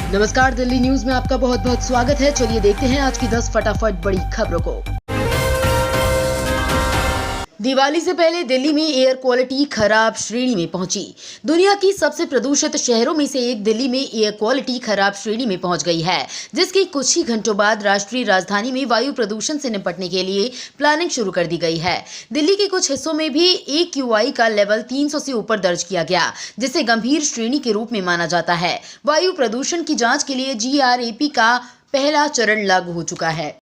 नमस्कार, दिल्ली न्यूज में आपका बहुत बहुत स्वागत है। चलिए देखते हैं आज की 10 फटाफट बड़ी खबरों को। दिवाली से पहले दिल्ली में एयर क्वालिटी खराब श्रेणी में पहुंची। दुनिया की सबसे प्रदूषित शहरों में से एक दिल्ली में एयर क्वालिटी खराब श्रेणी में पहुंच गई है, जिसके कुछ ही घंटों बाद राष्ट्रीय राजधानी में वायु प्रदूषण से निपटने के लिए प्लानिंग शुरू कर दी गई है। दिल्ली के कुछ हिस्सों में भी AQI का लेवल 300 से ऊपर दर्ज किया गया, जिसे गंभीर श्रेणी के रूप में माना जाता है। वायु प्रदूषण की जांच के लिए GRAP का पहला चरण लागू हो चुका है।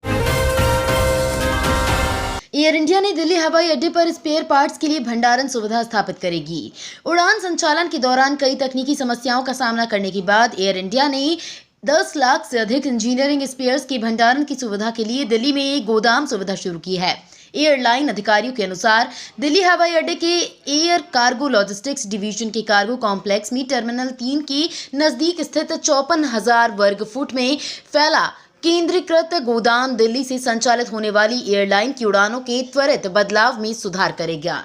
एयर इंडिया ने दिल्ली हवाई अड्डे पर स्पेयर पार्ट्स के लिए भंडारण सुविधा स्थापित करेगी। उड़ान संचालन के दौरान कई तकनीकी समस्याओं का सामना करने के बाद एयर इंडिया ने 10 लाख से अधिक इंजीनियरिंग स्पेयर्स के भंडारण की सुविधा के लिए दिल्ली में एक गोदाम सुविधा शुरू की है। एयरलाइन अधिकारियों के अनुसार दिल्ली हवाई अड्डे के एयर कार्गो लॉजिस्टिक्स डिवीजन के कार्गो कॉम्प्लेक्स में टर्मिनल 3 के नजदीक स्थित 54,000 वर्ग फुट में फैला केंद्रीकृत गोदाम दिल्ली से संचालित होने वाली एयरलाइन की उड़ानों के त्वरित बदलाव में सुधार करेगा।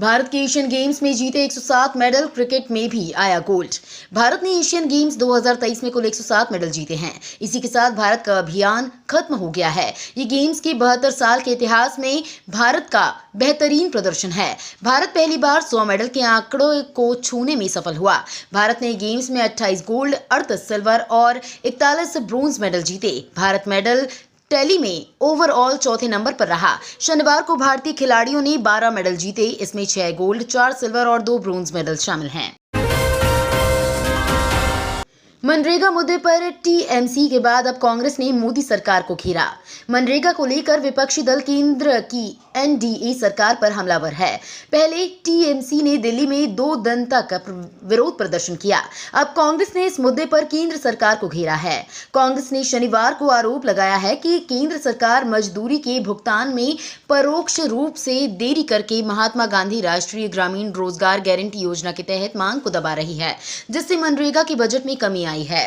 भारत के एशियन गेम्स में जीते 107 मेडल, क्रिकेट में भी आया गोल्ड। भारत ने एशियन गेम्स 2023 में कुल 107 मेडल जीते हैं। इसी के साथ भारत का अभियान खत्म हो गया है। ये गेम्स के 72 साल के इतिहास में भारत का बेहतरीन प्रदर्शन है। भारत पहली बार 100 मेडल के आंकड़े को छूने में सफल हुआ। भारत ने गेम्स में 28 गोल्ड, 38 सिल्वर और 41 ब्रोंज मेडल जीते। भारत मेडल टैली में ओवरऑल चौथे नंबर पर रहा। शनिवार को भारतीय खिलाड़ियों ने 12 मेडल जीते। इसमें 6 गोल्ड, 4 सिल्वर और 2 ब्रोंज मेडल शामिल हैं। मनरेगा मुद्दे पर TMC के बाद अब कांग्रेस ने मोदी सरकार को घेरा। मनरेगा को लेकर विपक्षी दल केंद्र की NDA सरकार पर हमलावर है। पहले TMC ने दिल्ली में 2 दिन तक विरोध प्रदर्शन किया। अब कांग्रेस ने इस मुद्दे पर केंद्र सरकार को घेरा है। कांग्रेस ने शनिवार को आरोप लगाया है कि केंद्र सरकार मजदूरी के भुगतान में परोक्ष रूप से देरी करके महात्मा गांधी राष्ट्रीय ग्रामीण रोजगार गारंटी योजना के तहत मांग को दबा रही है, जिससे मनरेगा के बजट में कमी आई है।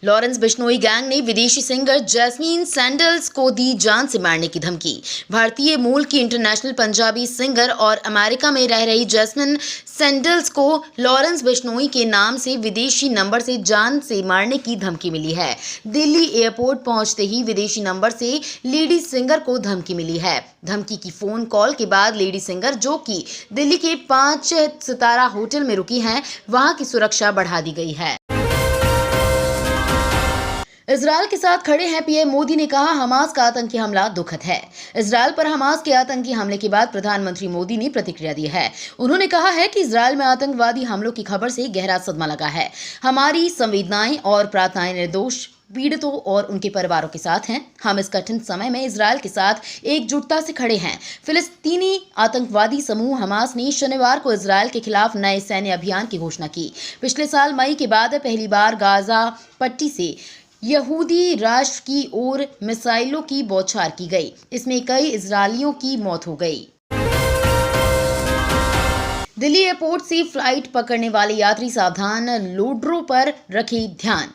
लॉरेंस बिश्नोई गैंग ने विदेशी सिंगर जैस्मीन सैंडल्स को दी जान से मारने की धमकी। भारतीय मूल की इंटरनेशनल पंजाबी सिंगर और अमेरिका में रह रही जैस्मिन सैंडल्स को लॉरेंस बिश्नोई के नाम से विदेशी नंबर से जान से मारने की धमकी मिली है। दिल्ली एयरपोर्ट पहुंचते ही विदेशी नंबर से लेडी सिंगर को धमकी मिली है। धमकी की फोन कॉल के बाद लेडी सिंगर, जो कि दिल्ली के 5 सितारा होटल में रुकी हैं, वहां की सुरक्षा बढ़ा दी गई है। इजरायल के साथ खड़े हैं पीएम मोदी ने कहा, हमास का आतंकी हमला दुखद है। इजरायल पर हमास के आतंकी हमले के बाद प्रधानमंत्री मोदी ने प्रतिक्रिया दी है। उन्होंने कहा है कि इजरायल में आतंकवादी हमलों की खबर से गहरा सदमा लगा है। हमारी संवेदनाएं और प्रार्थनाएं निर्दोष पीड़ितों और उनके परिवारों के साथ हैं। हम इस कठिन समय में इजरायल के साथ एकजुटता से खड़े हैं। फिलिस्तीनी आतंकवादी समूह हमास ने शनिवार को इजरायल के खिलाफ नए सैन्य अभियान की घोषणा की। पिछले साल मई के बाद पहली बार गाजा पट्टी से यहूदी राष्ट्र की ओर मिसाइलों की बौछार की गई। इसमें कई इजरायलियों की मौत हो गई। दिल्ली एयरपोर्ट से फ्लाइट पकड़ने वाले यात्री सावधान, लोडरों पर रखे ध्यान।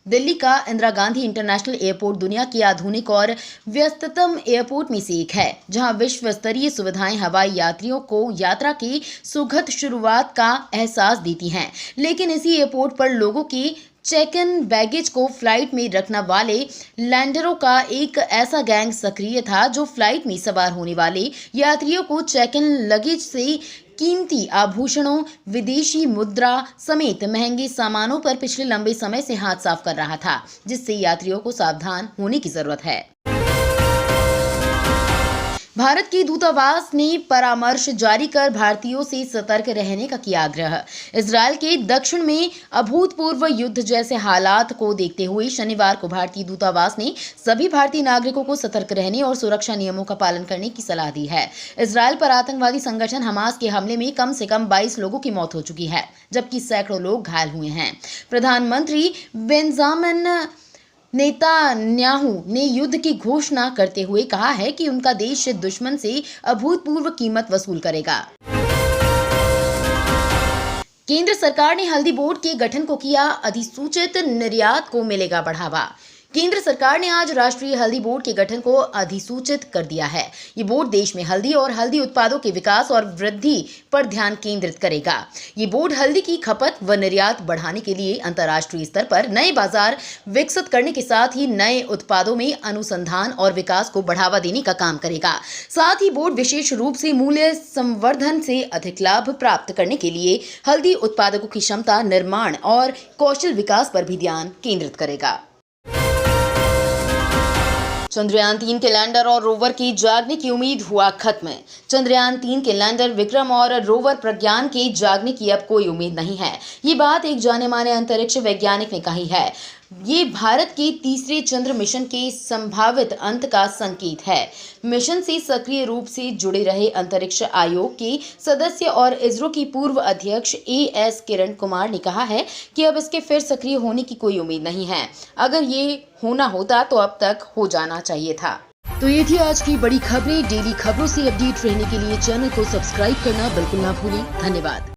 दिल्ली का इंदिरा गांधी इंटरनेशनल एयरपोर्ट दुनिया के आधुनिक और व्यस्ततम एयरपोर्ट में से एक है, जहां विश्व स्तरीय सुविधाएं हवाई यात्रियों को यात्रा की सुखद शुरुआत का एहसास देती हैं। लेकिन इसी एयरपोर्ट पर लोगों के चेक इन बैगेज को फ्लाइट में रखने वाले लैंडरों का एक ऐसा गैंग सक्रिय था, जो फ्लाइट में सवार होने वाले यात्रियों को चेक इन लगेज से कीमती आभूषणों, विदेशी मुद्रा समेत महंगे सामानों पर पिछले लंबे समय से हाथ साफ कर रहा था, जिससे यात्रियों को सावधान होने की जरूरत है। भारत के दूतावास ने परामर्श जारी कर भारतीयों से सतर्क रहने का किया आग्रह। इजरायल के दक्षिण में अभूतपूर्व युद्ध जैसे हालात को देखते हुए शनिवार को भारतीय दूतावास ने सभी भारतीय नागरिकों को सतर्क रहने और सुरक्षा नियमों का पालन करने की सलाह दी है। इजरायल पर आतंकवादी संगठन हमास के हमले में कम से कम 22 लोगों की मौत हो चुकी है, जबकि सैकड़ों लोग घायल हुए हैं। प्रधानमंत्री बेंजामिन नेतान्याहू ने युद्ध की घोषणा करते हुए कहा है कि उनका देश दुश्मन से अभूतपूर्व कीमत वसूल करेगा। केंद्र सरकार ने हल्दी बोर्ड के गठन को किया अधिसूचित, निर्यात को मिलेगा बढ़ावा। केंद्र सरकार ने आज राष्ट्रीय हल्दी बोर्ड के गठन को अधिसूचित कर दिया है। ये बोर्ड देश में हल्दी और हल्दी उत्पादों के विकास और वृद्धि पर ध्यान केंद्रित करेगा। ये बोर्ड हल्दी की खपत व निर्यात बढ़ाने के लिए अंतर्राष्ट्रीय स्तर पर नए बाजार विकसित करने के साथ ही नए उत्पादों में अनुसंधान और विकास को बढ़ावा देने का काम करेगा। साथ ही बोर्ड विशेष रूप से मूल्य संवर्धन से अधिक लाभ प्राप्त करने के लिए हल्दी उत्पादकों की क्षमता निर्माण और कौशल विकास पर भी ध्यान केंद्रित करेगा। चंद्रयान-3 के लैंडर और रोवर की जागने की उम्मीद हुआ खत्म। चंद्रयान-3 के लैंडर विक्रम और रोवर प्रज्ञान के जागने की अब कोई उम्मीद नहीं है। ये बात एक जाने-माने अंतरिक्ष वैज्ञानिक ने कही है। ये भारत के तीसरे चंद्र मिशन के संभावित अंत का संकेत है। मिशन से सक्रिय रूप से जुड़े रहे अंतरिक्ष आयोग के सदस्य और इसरो की पूर्व अध्यक्ष एएस किरण कुमार ने कहा है कि अब इसके फिर सक्रिय होने की कोई उम्मीद नहीं है। अगर ये होना होता तो अब तक हो जाना चाहिए था। तो ये थी आज की बड़ी खबरें। डेली खबरों से अपडेट रहने के लिए चैनल को सब्सक्राइब करना बिल्कुल ना भूलें। धन्यवाद।